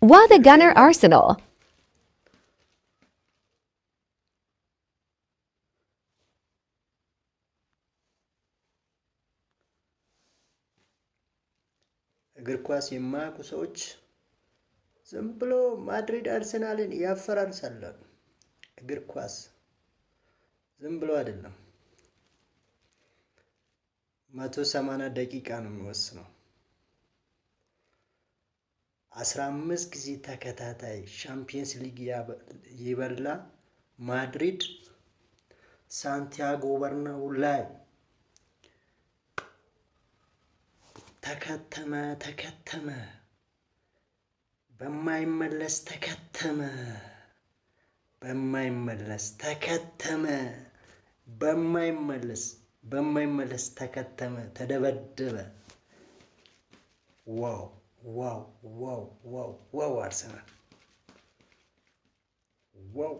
What a gunner Arsenal! እግር ኳስ የማያውቁ ሰዎች ዝም ብሎ ማድሪድ አርሰናልን ያፈራርሳሉ። እግር ኳስ ዝም ብሎ አይደለም። 180 ደቂቃ ነው የሚወስነው። 15 ጊዜ ተከታታይ ሻምፒየንስ ሊግ ይበላ ማድሪድ ሳንቲያጎ በርናው ላይ ተከተመ በማይመለስ ተከተመ ተደበደበ ዋው አርሰናል ዋው